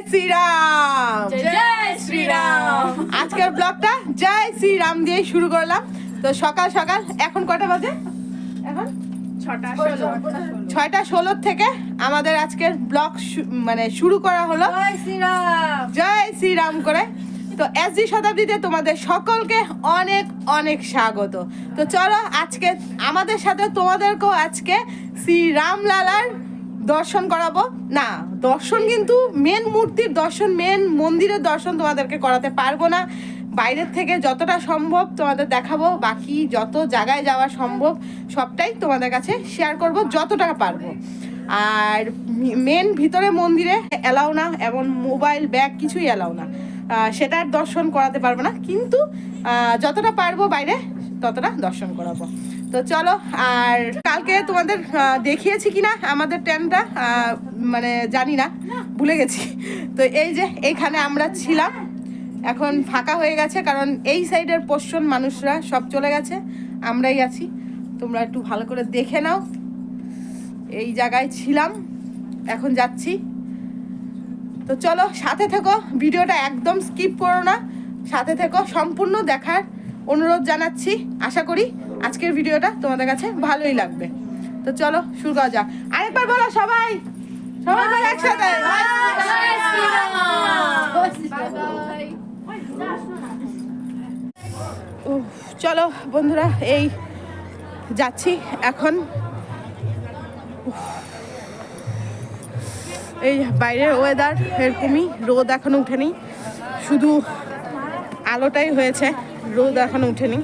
শ্রীরাম। জয় শ্রীরাম। আজকের ব্লগটা জয় শ্রীরাম দিয়ে শুরু করলাম। তো সকাল সকাল এখন কটা বাজে? এখন 6:16 থেকে আমাদের আজকের ব্লগ মানে শুরু করা হলো জয় শ্রীরাম। জয় শ্রীরাম করে। তো এসজি শতাব্দীতে তোমাদের সকলকে অনেক অনেক স্বাগত। তো চলো আজকে আমাদের সাথে তোমাদেরকেও আজকে শ্রীরামলালার দর্শন করাবো। না, দর্শন কিন্তু মেন মূর্তির দর্শন, মেন মন্দিরের দর্শন তোমাদেরকে করাতে পারবো না। বাইরের থেকে যতটা সম্ভব তোমাদের দেখাবো, বাকি যত জায়গায় যাওয়া সম্ভব সবটাই তোমাদের কাছে শেয়ার করব যতটা পারবো। আর মেন ভিতরে মন্দিরে এলাও না, এবং মোবাইল ব্যাগ কিছুই এলাও না, সেটার দর্শন করাতে পারবো না, কিন্তু যতটা পারবো বাইরে ততটা দর্শন করাবো। তো চলো। আর কালকে তোমাদের দেখিয়েছি কিনা আমাদের ট্রেনটা মানে জানি না, ভুলে গেছি। তো এই যে এইখানে আমরা ছিলাম, এখন ফাঁকা হয়ে গেছে, কারণ এই সাইডের পোর্শন মানুষরা সব চলে গেছে, আমরাই আছি। তোমরা একটু ভালো করে দেখে নাও। এই জায়গায় ছিলাম, এখন যাচ্ছি। তো চলো সাথে থেকো, ভিডিওটা একদম স্কিপ করো না, সাথে থেকো, সম্পূর্ণ দেখার অনুরোধ জানাচ্ছি। আশা করি আজকের ভিডিওটা তোমাদের কাছে ভালোই লাগবে। তো চলো শুরু করা যাক। আরেকবার বলো সবাই, সবাই বলো একসাথে। চলো বন্ধুরা, এই যাচ্ছি এখন। এই বাইরের ওয়েদার এরকমই, রোদ এখনো উঠেনি, শুধু আলোটাই হয়েছে, রোদ এখনো উঠেনি।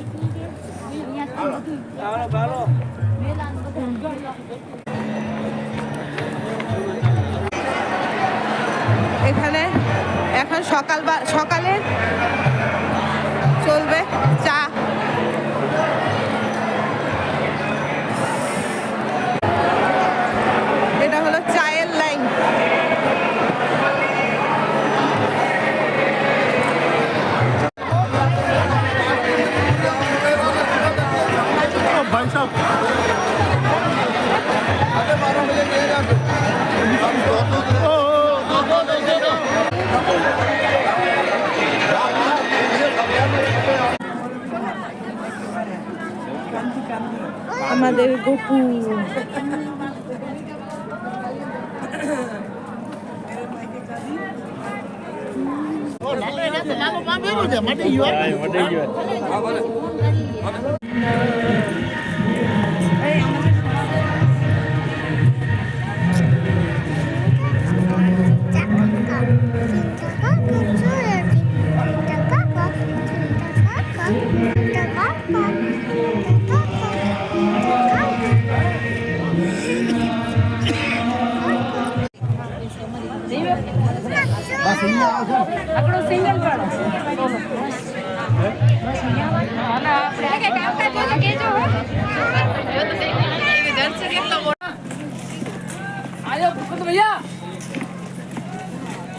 এখানে এখন সকালে চলবে চা। এটা হলো চায়ের লাইন। আমাদের গপু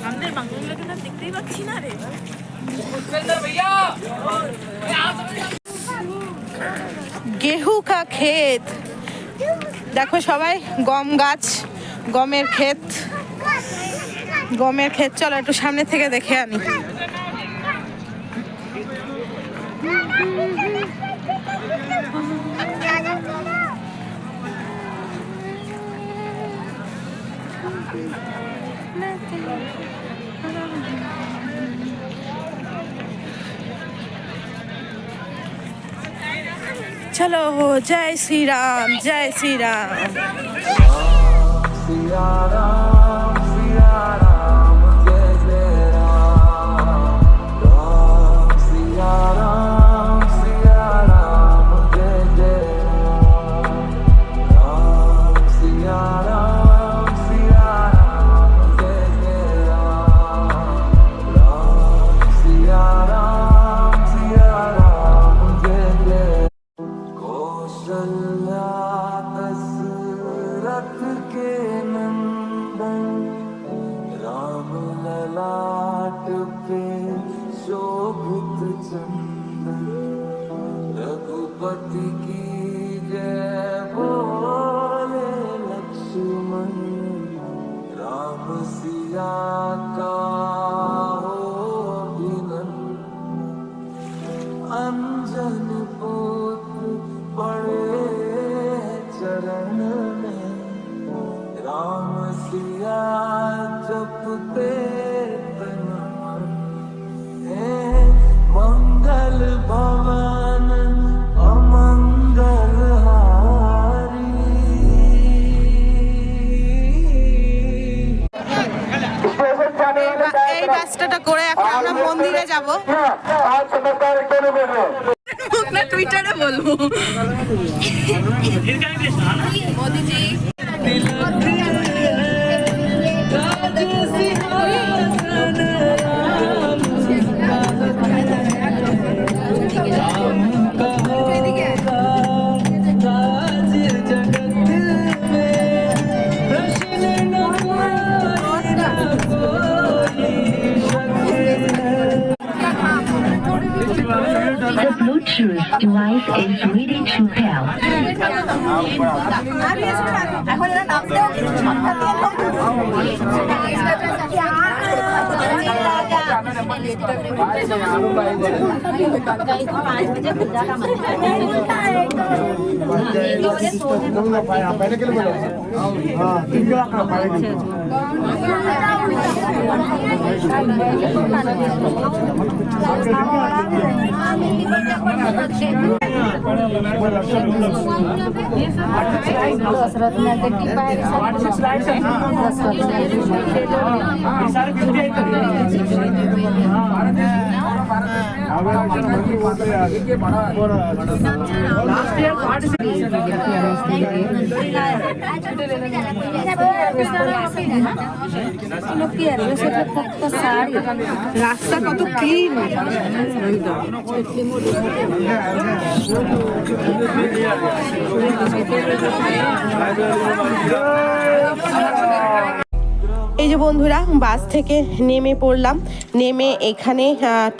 আমাদের বাংলাগুলোকে না দেখতেই পাচ্ছি না রে। গেহু কা ক্ষেত দেখো সবাই, গম গাছ, গমের ক্ষেত, গমের ক্ষেত। চলো একটু সামনে থেকে দেখে আনি। चलो जय श्री राम, जय श्री राम। रघुपति की जय बोले लक्ष्मण, राम सिया का दिया जपते तन मंगल भवन अमंगल हारी। এই রাস্তাটা করে এখন আমরা মন্দিরে যাব। টুইটারে বলবো মোদিজি The Bluetooth device is ready to pair. রাস্তা কত ক্লিন এই যে বন্ধুরা বাস থেকে নেমে পড়লাম। নেমে এখানে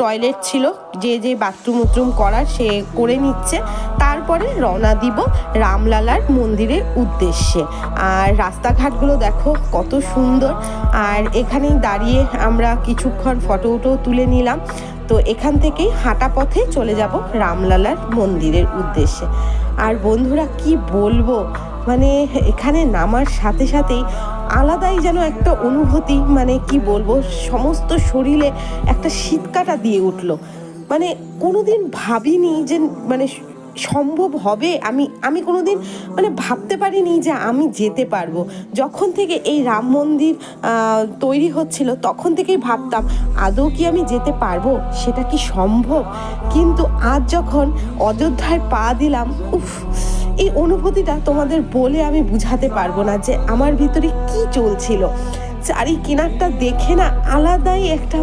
টয়লেট ছিল, যে যে বাথরুম উথরুম করার সে করে নিচ্ছে। তারপরে রওনা দিব রামলালার মন্দিরের উদ্দেশ্যে। আর রাস্তাঘাটগুলো দেখো কত সুন্দর। আর এখানেই দাঁড়িয়ে আমরা কিছুক্ষণ ফটো তুলে নিলাম। তো এখান থেকেই হাঁটা পথে চলে যাব রামলালার মন্দিরের উদ্দেশ্যে। আর বন্ধুরা কি বলবো, মানে এখানে নামার সাথে সাথেই আলাদাই যেন একটা অনুভূতি, মানে কি বলবো, সমস্ত শরীরে একটা শীতকাটা দিয়ে উঠলো। মানে কোনোদিন ভাবিনি যে মানে সম্ভব হবে। আমি কোনোদিন মানে ভাবতে পারিনি যে আমি যেতে পারবো। যখন থেকে এই রাম মন্দির তৈরি হচ্ছিল তখন থেকেই ভাবতাম আদৌ কি আমি যেতে পারবো, সেটা কি সম্ভব। কিন্তু আজ যখন অযোধ্যায় পা দিলাম, উফ, এই অনুভূতিটা তোমাদের বলে আমি বুঝাতে পারবো না যে আমার ভিতরে কি চলছিল। চারি কিনারটা দেখে না আলাদাই একটা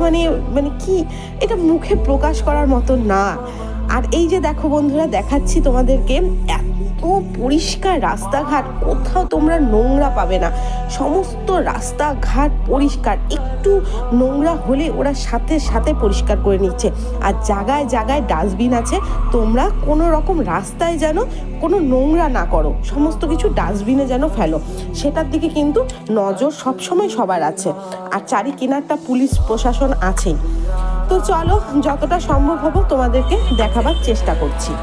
মানে কি, এটা মুখে প্রকাশ করার মতো না। আর এই যে দেখো বন্ধুরা, দেখাচ্ছি তোমাদেরকে, এত পরিষ্কার রাস্তাঘাট, কোথাও তোমরা নোংরা পাবে না। সমস্ত রাস্তাঘাট পরিষ্কার, একটু নোংরা হলে ওরা সাথে সাথে পরিষ্কার করে নিচ্ছে। আর জায়গায় জায়গায় ডাস্টবিন আছে, তোমরা কোনো রকম রাস্তায় যেন কোনো নোংরা না করো, সমস্ত কিছু ডাস্টবিনে যেন ফেলো, সেটার দিকে কিন্তু নজর সবসময় সবার আছে। আর চারি কিনারটা পুলিশ প্রশাসন আছেই। তো চলো, যতটা সম্ভব হবো তোমাদেরকে দেখাবার চেষ্টা করছি।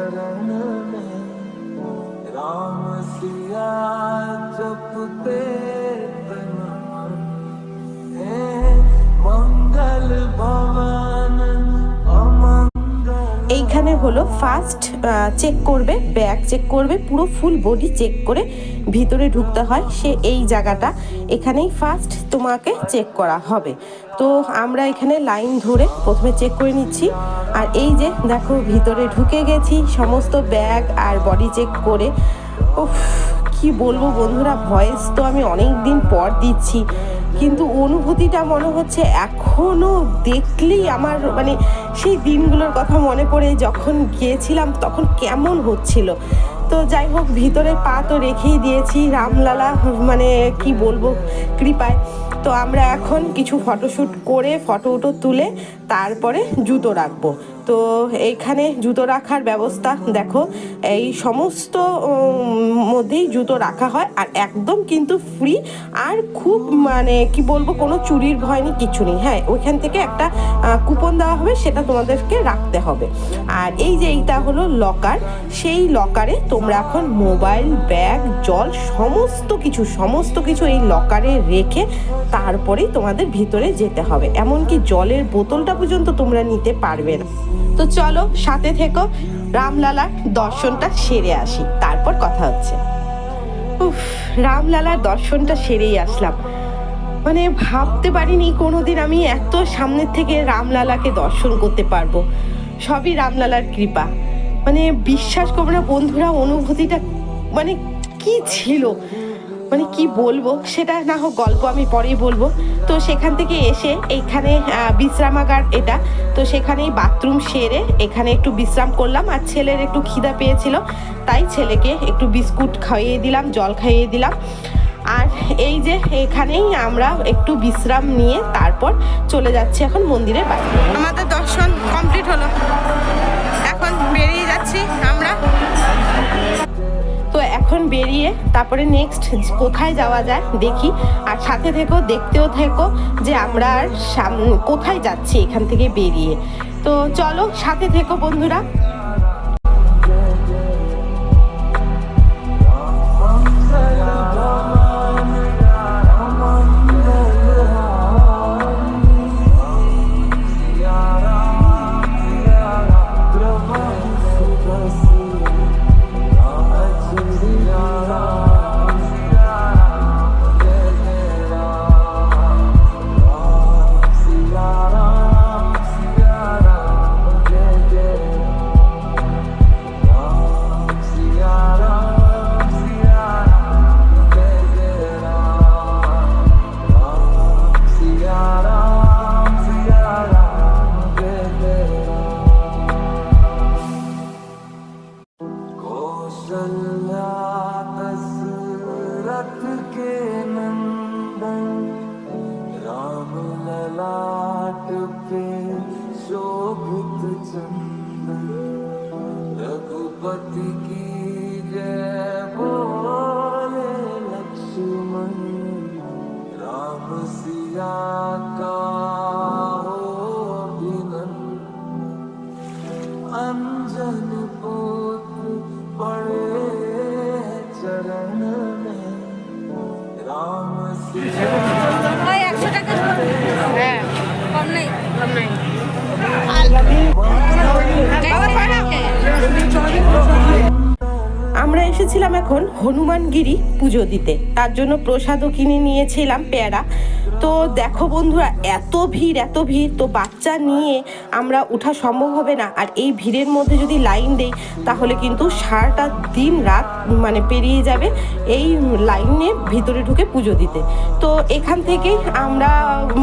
चरण में राम सिया जपते तन मन हे मंगल भवन अमंगल। এইখানে হলো ফার্স্ট চেক করবে, ব্যাগ চেক করবে, পুরো ফুল বডি চেক করে ভিতরে ঢুকতে হয়। সে এই জায়গাটা এখানেই ফার্স্ট তোমাকে চেক করা হবে। তো আমরা এখানে লাইন ধরে প্রথমে চেক করে নিচ্ছি। আর এই যে দেখো ভিতরে ঢুকে গেছি সমস্ত ব্যাগ আর বডি চেক করে। উফ, কি বলবো বন্ধুরা, ভয়েস তো আমি অনেক দিন পর দিচ্ছি, কিন্তু অনুভূতিটা মনে হচ্ছে এখনও দেখলেই আমার মানে সেই দিনগুলোর কথা মনে পড়ে, যখন গিয়েছিলাম তখন কেমন হচ্ছিল। তো যাই হোক, ভিতরে পা তো রেখেই দিয়েছি, রামলালা মানে কি বলবো কৃপায়। তো আমরা এখন কিছু ফটোশ্যুট করে ফটো তুলে তারপরে জুতো রাখবো। তো এইখানে জুতো রাখার ব্যবস্থা দেখো, এই সমস্ত মধ্যেই জুতো রাখা হয়, আর একদম কিন্তু ফ্রি, আর খুব মানে কি বলবো কোনো চুরির ভয় নেই, কিছু নেই। হ্যাঁ, ওইখান থেকে একটা কুপন দেওয়া হবে, সেটা তোমাদেরকে রাখতে হবে। আর এই যে এইটা হলো লকার, সেই লকারে তোমরা এখন মোবাইল, ব্যাগ, জল সমস্ত কিছু এই লকারে রেখে তারপরেই তোমাদের ভিতরে যেতে হবে। এমনকি জলের বোতলটা পর্যন্ত তোমরা নিতে পারবে না। তো চলো সাথে থেকো, রামলালার দর্শনটা সেরে আসি, তারপর কথা হচ্ছে। উফ, রামলালার দর্শনটা সেরেই আসলাম। মানে ভাবতে পারিনি কোনোদিন আমি এত সামনের থেকে রামলালাকে দর্শন করতে পারবো। সবই রামলালার কৃপা। মানে বিশ্বাস করবো না বন্ধুরা, অনুভূতিটা মানে কি ছিল, মানে কি বলবো, সেটা না হোক গল্প আমি পরেই বলবো। তো সেখান থেকে এসে এইখানে বিশ্রামাগার এটা, তো সেখানেই বাথরুম সেরে এখানে একটু বিশ্রাম করলাম। আর ছেলের একটু খিদা পেয়েছিল, তাই ছেলেকে একটু বিস্কুট খাইয়ে দিলাম, জল খাইয়ে দিলাম। আর এই যে এখানেই আমরা একটু বিশ্রাম নিয়ে তারপর চলে যাচ্ছি এখন মন্দিরের বাইরে। আমাদের দর্শন কমপ্লিট হলো, এখন বেরিয়ে যাচ্ছি আমরা। তো এখন বেরিয়ে তারপরে নেক্সট কোথায় যাওয়া যায় দেখি, আর সাথে থেকো, দেখতেও থেকো যে আমরা আর কোথায় যাচ্ছি এখান থেকে বেরিয়ে। তো চলো সাথে থেকো বন্ধুরা। दशरथ के नंदन राम ललाट पे शोभित चंदन रघुपति की जय बोले लक्ष्मण राम सिया का हो अभिनंदन अंजन पुत्र पड़े चरण में राम सिया। ওই 100 টাকা হ্যাঁ, কম নাই আমরা এসেছিলাম এখন হনুমানগিরি পুজো দিতে, তার জন্য প্রসাদও কিনে নিয়েছিলাম পেয়ারা। তো দেখো বন্ধুরা, এত ভিড়, তো বাচ্চা নিয়ে আমরা ওঠা সম্ভব হবে না। আর এই ভিড়ের মধ্যে যদি লাইন দেই তাহলে কিন্তু সারাটা দিন রাত মানে পেরিয়ে যাবে এই লাইনে ভিতরে ঢুকে পুজো দিতে। তো এখান থেকে আমরা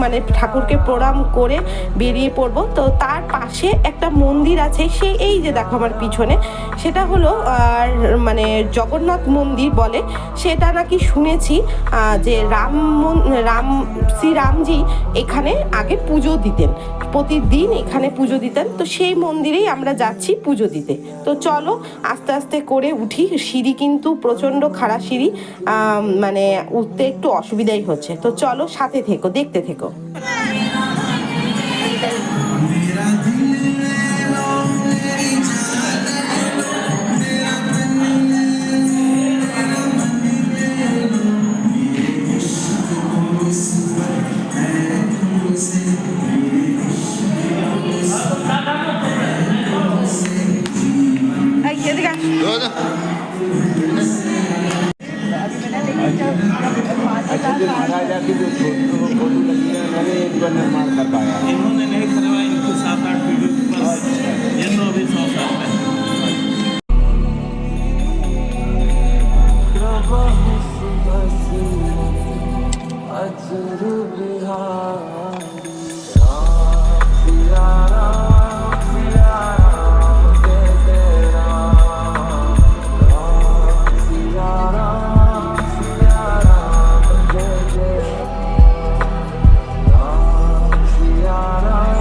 মানে ঠাকুরকে প্রণাম করে বেরিয়ে পড়বো। তো তার পাশে একটা মন্দির আছে, সেই এই যে দেখো আমার পিছনে, সেটা হলো মানে জগন্নাথ মন্দির বলে। সেটা নাকি শুনেছি যে শ্রীরামজি এখানে আগে পুজো দিতেন, প্রতিদিন এখানে পুজো দিতেন। তো সেই মন্দিরেই আমরা যাচ্ছি পুজো দিতে। তো চলো আস্তে আস্তে করে উঠি, সিঁড়ি কিন্তু প্রচণ্ড খাড়া সিঁড়ি, মানে উঠতে একটু অসুবিধাই হচ্ছে। তো চলো সাথে থেকো, দেখতে থেকো। এদিকে আয়। अच्छा जो महाराजा की जो फोटो लगी है मैंने एक बार निर्माण कर पाया। इन्होंने नहीं करवाई, इनको 7-8 वीडियो के पास, ये तो अभी 100 साल है। अजर बिहार राम सिया राम सिया राम जय जय राम राम सिया राम जय जय राम सिया राम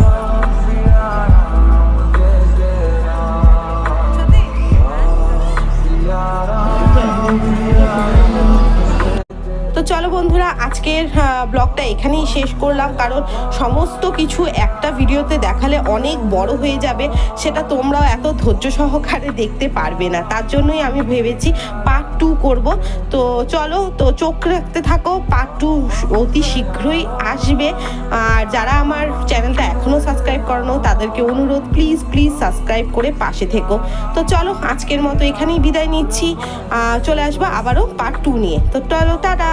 जय जय राम सिया राम। তো চলো বন্ধুরা, আজকের ব্লগটা এখানেই শেষ করলাম, কারণ সমস্ত কিছু একটা ভিডিওতে দেখালে অনেক বড় হয়ে যাবে, সেটা তোমরাও এত ধৈর্য সহকারে দেখতে পারবে না। তার জন্যই আমি ভেবেছি পার্ট 2 করব। তো চলো, তো চোখ রাখতে থাকো, পার্ট 2 অতি শীঘ্রই আসবে। আর যারা আমার চ্যানেলটা এখনও সাবস্ক্রাইব করানো, তাদেরকে অনুরোধ, প্লিজ প্লিজ সাবস্ক্রাইব করে পাশে থেকো। তো চলো, আজকের মতো এখানেই বিদায় নিচ্ছি, চলে আসবো আবারও পার্ট 2 নিয়ে। তো চলো, টাটা।